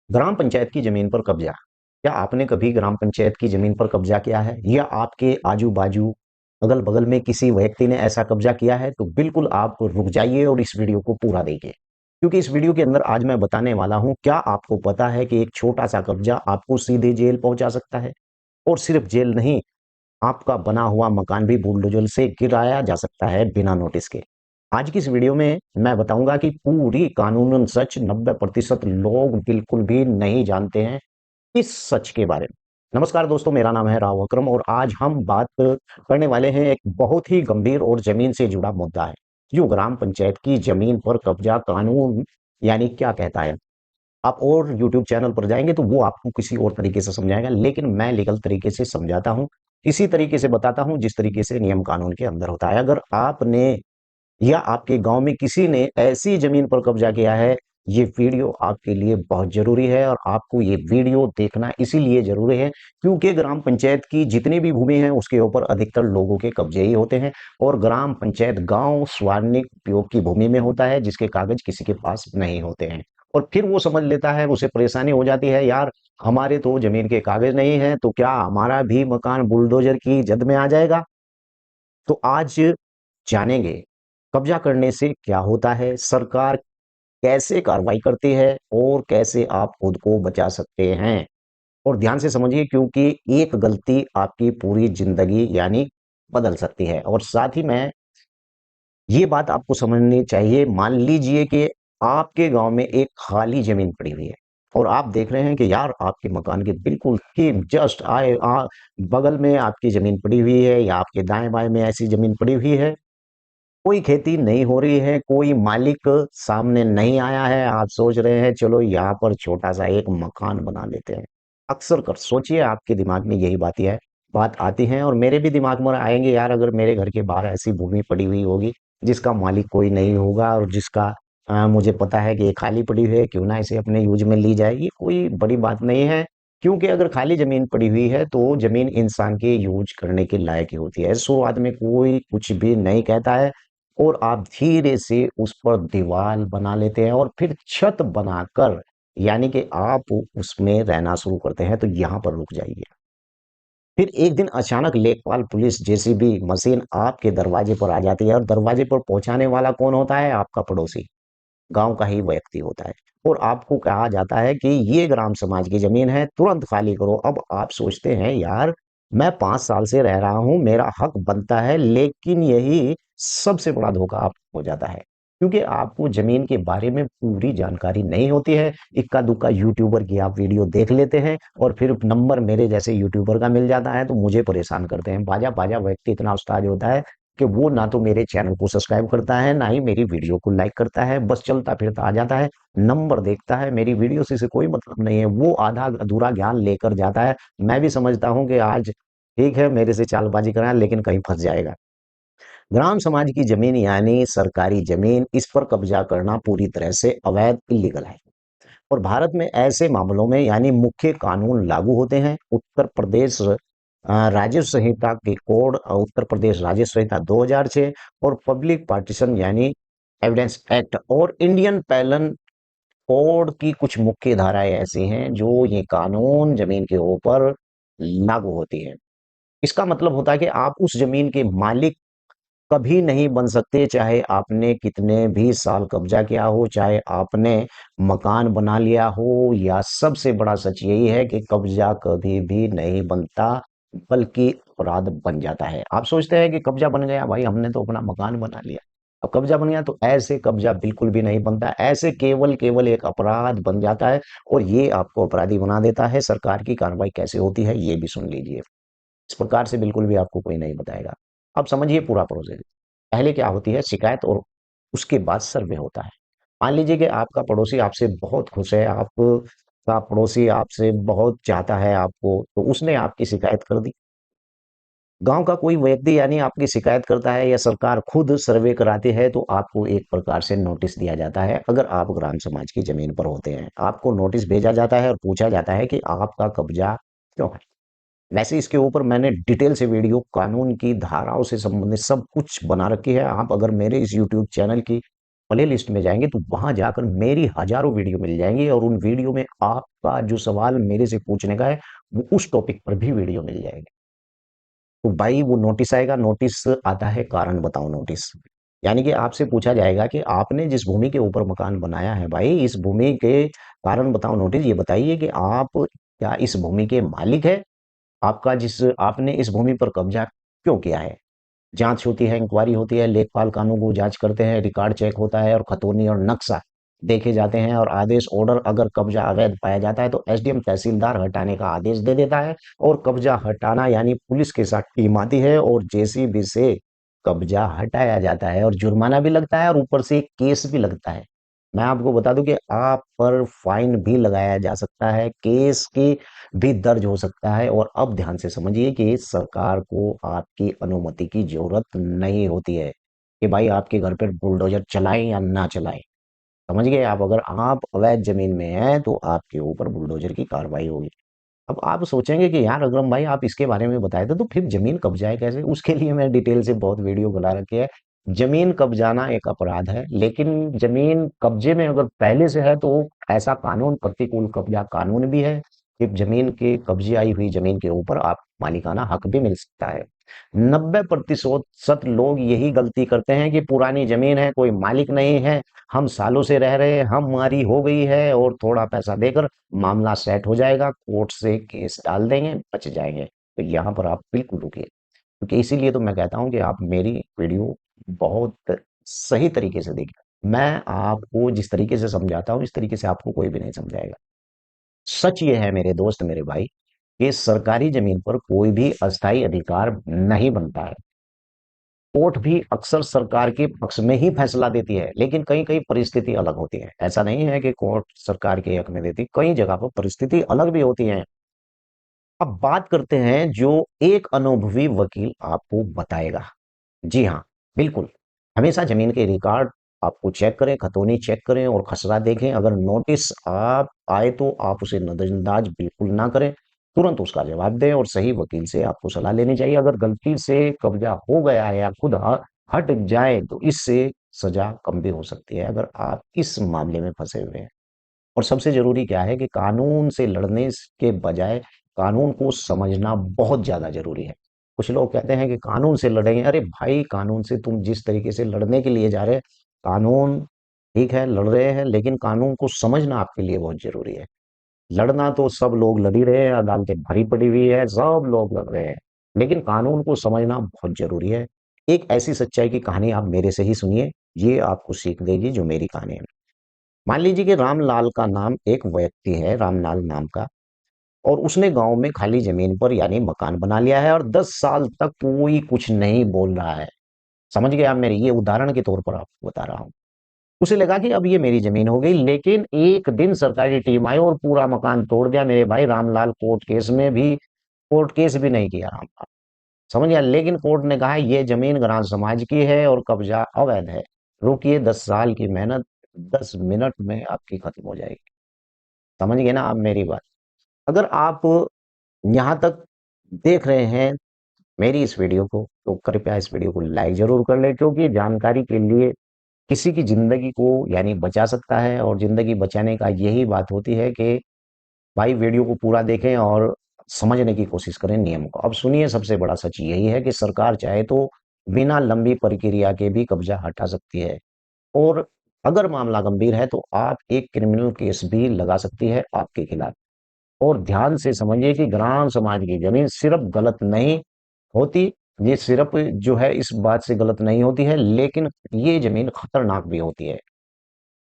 ग्राम पंचायत की जमीन पर कब्जा। क्या आपने कभी ग्राम पंचायत की जमीन पर कब्जा किया है या आपके आजू बाजू अगल बगल में किसी व्यक्ति ने ऐसा कब्जा किया है? तो बिल्कुल आप रुक जाइए और इस वीडियो को पूरा देखिए, क्योंकि इस वीडियो के अंदर आज मैं बताने वाला हूं, क्या आपको पता है कि एक छोटा सा कब्जा आपको सीधे जेल पहुंचा सकता है? और सिर्फ जेल नहीं, आपका बना हुआ मकान भी बुलडोजर से गिराया जा सकता है बिना नोटिस के। आज की इस वीडियो में मैं बताऊंगा कि पूरी कानूनन सच 90% लोग बिल्कुल भी नहीं जानते हैं इस सच के बारे में। नमस्कार दोस्तों, मेरा नाम है राव अकरम और आज हम बात करने वाले हैं एक बहुत ही गंभीर और जमीन से जुड़ा मुद्दा है। जो ग्राम पंचायत की जमीन पर कब्जा कानून यानी क्या कहता है। आप और यूट्यूब चैनल पर जाएंगे तो वो आपको किसी और तरीके से समझाएगा, लेकिन मैं लीगल तरीके से समझाता हूं, इसी तरीके से बताता हूं जिस तरीके से नियम कानून के अंदर होता है। अगर आपने या आपके गांव में किसी ने ऐसी जमीन पर कब्जा किया है, ये वीडियो आपके लिए बहुत जरूरी है और आपको ये वीडियो देखना इसीलिए जरूरी है क्योंकि ग्राम पंचायत की जितनी भी भूमि है उसके ऊपर अधिकतर लोगों के कब्जे ही होते हैं। और ग्राम पंचायत गांव सार्वजनिक उपयोग की भूमि में होता है जिसके कागज किसी के पास नहीं होते हैं। और फिर वो समझ लेता है, उसे परेशानी हो जाती है, यार हमारे तो जमीन के कागज नहीं है, तो क्या हमारा भी मकान बुलडोजर की जद में आ जाएगा? तो आज जानेंगे कब्जा करने से क्या होता है, सरकार कैसे कार्रवाई करती है और कैसे आप खुद को बचा सकते हैं। और ध्यान से समझिए क्योंकि एक गलती आपकी पूरी जिंदगी यानी बदल सकती है। और साथ ही में ये बात आपको समझनी चाहिए, मान लीजिए कि आपके गांव में एक खाली जमीन पड़ी हुई है और आप देख रहे हैं कि यार आपके मकान के बिल्कुल ही जस्ट बगल में आपकी जमीन पड़ी हुई है या आपके दाएं बाएं में ऐसी जमीन पड़ी हुई है, कोई खेती नहीं हो रही है, कोई मालिक सामने नहीं आया है, आप सोच रहे हैं चलो यहाँ पर छोटा सा एक मकान बना लेते हैं। अक्सर कर सोचिए आपके दिमाग में यही बात आती है और मेरे भी दिमाग में आएंगे, यार अगर मेरे घर के बाहर ऐसी भूमि पड़ी हुई होगी जिसका मालिक कोई नहीं होगा और जिसका मुझे पता है कि ये खाली पड़ी हुई है, क्यों ना इसे अपने यूज में ली जाए, ये कोई बड़ी बात नहीं है। क्योंकि अगर खाली जमीन पड़ी हुई है तो जमीन इंसान के यूज करने के लायक ही होती है, शुरुआत में कोई कुछ भी नहीं कहता है और आप धीरे से उस पर दीवार बना लेते हैं और फिर छत बनाकर यानी कि आप उसमें रहना शुरू करते हैं। तो यहाँ पर रुक जाइए। फिर एक दिन अचानक लेखपाल पुलिस जेसीबी मशीन आपके दरवाजे पर आ जाती है और दरवाजे पर पहुंचाने वाला कौन होता है? आपका पड़ोसी, गांव का ही व्यक्ति होता है। और आपको कहा जाता है कि ये ग्राम समाज की जमीन है, तुरंत खाली करो। अब आप सोचते हैं, यार मैं 5 साल से रह रहा हूं, मेरा हक बनता है, लेकिन यही सबसे बड़ा धोखा आप हो जाता है क्योंकि आपको जमीन के बारे में पूरी जानकारी नहीं होती है। इक्का दुक्का यूट्यूबर की आप वीडियो देख लेते हैं और फिर नंबर मेरे जैसे यूट्यूबर का मिल जाता है तो मुझे परेशान करते हैं। बाजा बाजा व्यक्ति इतना उस्ताद होता है कि वो ना तो मेरे चैनल को सब्सक्राइब करता है, ना ही मेरी वीडियो को लाइक करता है, बस चलता फिरता आ जाता है, नंबर देखता है, मेरी वीडियो से कोई मतलब नहीं है, वो आधा अधूरा ज्ञान लेकर जाता है। मैं भी समझता हूं कि आज ठीक है मेरे से चालबाजी करा लेकिन कहीं फंस जाएगा। ग्राम समाज की जमीन यानी सरकारी जमीन, इस पर कब्जा करना पूरी तरह से अवैध इलीगल है। और भारत में ऐसे मामलों में यानी मुख्य कानून लागू होते हैं उत्तर प्रदेश राजस्व संहिता के कोड, उत्तर प्रदेश राजस्व संहिता 2006 और पब्लिक पार्टीशन यानी एविडेंस एक्ट और इंडियन पैनल कोड की कुछ मुख्य धाराएं ऐसी हैं जो ये कानून जमीन के ऊपर लागू होती है। इसका मतलब होता है कि आप उस जमीन के मालिक कभी नहीं बन सकते, चाहे आपने कितने भी साल कब्जा किया हो, चाहे आपने मकान बना लिया हो, या सबसे बड़ा सच यही है कि कब्जा कभी भी नहीं बनता बल्कि अपराध बन जाता है। आप सोचते हैं कि कब्जा बन गया, भाई हमने तो अपना मकान बना लिया, अब कब्जा बन गया, तो ऐसे कब्जा बिल्कुल भी नहीं बनता, ऐसे केवल केवल एक अपराध बन जाता है और ये आपको अपराधी बना देता है। सरकार की कार्रवाई कैसे होती है ये भी सुन लीजिए, इस प्रकार से बिल्कुल भी आपको कोई नहीं बताएगा। अब समझिए पूरा प्रोसेस। पहले क्या होती है? शिकायत, और उसके बाद सर्वे होता है। मान लीजिए कि आपका पड़ोसी आपसे बहुत खुश है, आपका पड़ोसी आपसे बहुत चाहता है आपको, तो उसने आपकी शिकायत कर दी। गांव का कोई व्यक्ति यानी आपकी शिकायत करता है या सरकार खुद सर्वे कराती है तो आपको एक प्रकार से नोटिस दिया जाता है। अगर आप ग्राम समाज की जमीन पर होते हैं, आपको नोटिस भेजा जाता है और पूछा जाता है कि आपका कब्जा क्यों है। वैसे इसके ऊपर मैंने डिटेल से वीडियो कानून की धाराओं से संबंधित सब कुछ बना रखी है। आप अगर मेरे इस यूट्यूब चैनल की प्ले लिस्ट में जाएंगे तो वहां जाकर मेरी हजारों वीडियो मिल जाएंगी और उन वीडियो में आपका जो सवाल मेरे से पूछने का है वो उस टॉपिक पर भी वीडियो मिल जाएगी। तो भाई वो नोटिस आएगा, नोटिस आता है कारण बताओ नोटिस। यानी कि आपसे पूछा जाएगा कि आपने जिस भूमि के ऊपर मकान बनाया है भाई, इस भूमि के कारण बताओ नोटिस। ये बताइए कि आप क्या इस भूमि के मालिक है? आपका जिस आपने इस भूमि पर कब्जा क्यों किया है? जांच होती है, इंक्वायरी होती है, लेखपाल कानून को जांच करते हैं, रिकॉर्ड चेक होता है और खतौनी और नक्शा देखे जाते हैं और आदेश ऑर्डर, अगर कब्जा अवैध पाया जाता है तो एसडीएम तहसीलदार हटाने का आदेश दे देता है और कब्जा हटाना यानी पुलिस के साथ टीम आती है और जेसीबी से कब्जा हटाया जाता है और जुर्माना भी लगता है और ऊपर से केस भी लगता है। मैं आपको बता दूं कि आप पर फाइन भी लगाया जा सकता है, केस की भी दर्ज हो सकता है। और अब ध्यान से समझिए कि सरकार को आपकी अनुमति की जरूरत नहीं होती है कि भाई आपके घर पर बुलडोजर चलाएं या ना चलाएं। समझ गए आप? अगर आप अवैध जमीन में हैं तो आपके ऊपर बुलडोजर की कार्रवाई होगी। अब आप सोचेंगे कि यार अगर भाई आप इसके बारे में बताए थे तो फिर जमीन कब्जा है कैसे? उसके लिए मैं डिटेल से बहुत वीडियो बना रखी है। जमीन कब्जाना एक अपराध है, लेकिन जमीन कब्जे में अगर पहले से है तो ऐसा कानून प्रतिकूल कब्जा कानून भी है कि जमीन के कब्जे आई हुई जमीन के ऊपर आप मालिकाना हक भी मिल सकता है। 90% लोग यही गलती करते हैं कि पुरानी जमीन है, कोई मालिक नहीं है, हम सालों से रह रहे हैं, हमारी हो गई है और थोड़ा पैसा देकर मामला सेट हो जाएगा, कोर्ट से केस डाल देंगे, बच जाएंगे। तो यहाँ पर आप बिल्कुल रुकिए, क्योंकि इसीलिए तो मैं कहता हूँ कि आप मेरी वीडियो बहुत सही तरीके से देखिए। मैं आपको जिस तरीके से समझाता हूँ इस तरीके से आपको कोई भी नहीं समझाएगा। सच ये है मेरे दोस्त मेरे भाई कि सरकारी जमीन पर कोई भी अस्थायी अधिकार नहीं बनता है। कोर्ट भी अक्सर सरकार के पक्ष में ही फैसला देती है, लेकिन कई कई परिस्थिति अलग होती है। ऐसा नहीं है कि कोर्ट सरकार के हक में देती, कई जगह पर परिस्थिति अलग भी होती है। अब बात करते हैं जो एक अनुभवी वकील आपको बताएगा। जी हाँ, बिल्कुल। हमेशा जमीन के रिकॉर्ड आपको चेक करें, खतौनी चेक करें और खसरा देखें। अगर नोटिस आप आए तो आप उसे नजरअंदाज बिल्कुल ना करें, तुरंत उसका जवाब दें और सही वकील से आपको सलाह लेनी चाहिए। अगर गलती से कब्जा हो गया है या खुद हट जाए तो इससे सजा कम भी हो सकती है अगर आप इस मामले में फंसे हुए हैं। और सबसे जरूरी क्या है कि कानून से लड़ने के बजाय कानून को समझना बहुत ज्यादा जरूरी है। कुछ लोग कहते हैं कि कानून से लड़ेंगे, अरे भाई कानून से तुम जिस तरीके से लड़ने के लिए जा रहे हैं, कानून ठीक है लड़ रहे हैं, लेकिन कानून को समझना आपके लिए बहुत जरूरी है। लड़ना तो सब लोग लड़ ही रहे हैं, अदालतें भरी पड़ी हुई है, सब लोग लड़ रहे हैं, लेकिन कानून को समझना बहुत जरूरी है। एक ऐसी सच्चाई की कहानी आप मेरे से ही सुनिए, ये आपको सीख देगी जो मेरी कहानी है। मान लीजिए कि रामलाल का नाम एक व्यक्ति है, रामलाल नाम का, और उसने गांव में खाली जमीन पर यानी मकान बना लिया है और 10 साल तक कोई कुछ नहीं बोल रहा है। समझ गए आप मेरी? ये उदाहरण के तौर पर आपको बता रहा हूं। उसे लगा कि अब ये मेरी जमीन हो गई, लेकिन एक दिन सरकारी टीम आई और पूरा मकान तोड़ दिया। मेरे भाई रामलाल कोर्ट केस भी नहीं किया रामलाल, समझ गया। लेकिन कोर्ट ने कहा ये जमीन ग्राम समाज की है और कब्जा अवैध है। रुकिए, 10 साल की मेहनत 10 मिनट में आपकी खत्म हो जाएगी। समझ गए ना आप मेरी बात? अगर आप यहाँ तक देख रहे हैं मेरी इस वीडियो को तो कृपया इस वीडियो को लाइक जरूर कर लें, क्योंकि जानकारी के लिए किसी की जिंदगी को यानी बचा सकता है। और जिंदगी बचाने का यही बात होती है कि भाई वीडियो को पूरा देखें और समझने की कोशिश करें नियम को। अब सुनिए, सबसे बड़ा सच यही है कि सरकार चाहे तो बिना लंबी प्रक्रिया के भी कब्जा हटा सकती है और अगर मामला गंभीर है तो आप एक क्रिमिनल केस भी लगा सकती है आपके खिलाफ। और ध्यान से समझिए कि ग्राम समाज की जमीन सिर्फ गलत नहीं होती, ये सिर्फ जो है इस बात से गलत नहीं होती है, लेकिन ये जमीन खतरनाक भी होती है।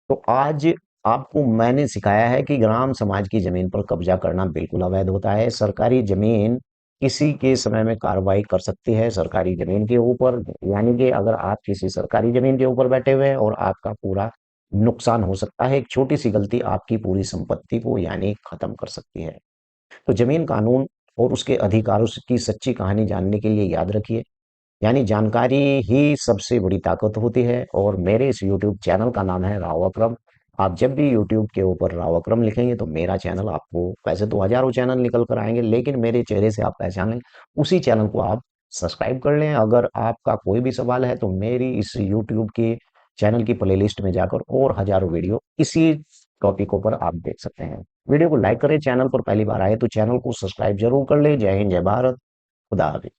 तो आज आपको मैंने सिखाया है कि ग्राम समाज की जमीन पर कब्जा करना बिल्कुल अवैध होता है। सरकारी जमीन किसी के समय में कार्रवाई कर सकती है सरकारी जमीन के ऊपर, यानी कि अगर आप किसी सरकारी जमीन के ऊपर बैठे हुए हैं और आपका पूरा नुकसान हो सकता है, एक छोटी सी गलती आपकी पूरी संपत्ति को यानी खत्म कर सकती है। तो जमीन कानून और उसके अधिकारों की सच्ची कहानी जानने के लिए याद रखिए, यानी जानकारी ही सबसे बड़ी ताकत होती है। और मेरे इस यूट्यूब चैनल का नाम है राव अकरम। आप जब भी यूट्यूब के ऊपर राव अकरम लिखेंगे तो मेरा चैनल आपको, वैसे तो हजारों चैनल निकल कर आएंगे, लेकिन मेरे चेहरे से आप पहचान लें, उसी चैनल को आप सब्सक्राइब कर लें। अगर आपका कोई भी सवाल है तो मेरी इस यूट्यूब के चैनल की प्लेलिस्ट में जाकर और हजारों वीडियो इसी टॉपिकों पर आप देख सकते हैं। वीडियो को लाइक करें, चैनल पर पहली बार आए तो चैनल को सब्सक्राइब जरूर कर लें। जय हिंद, जय भारत, खुदा हाफिज।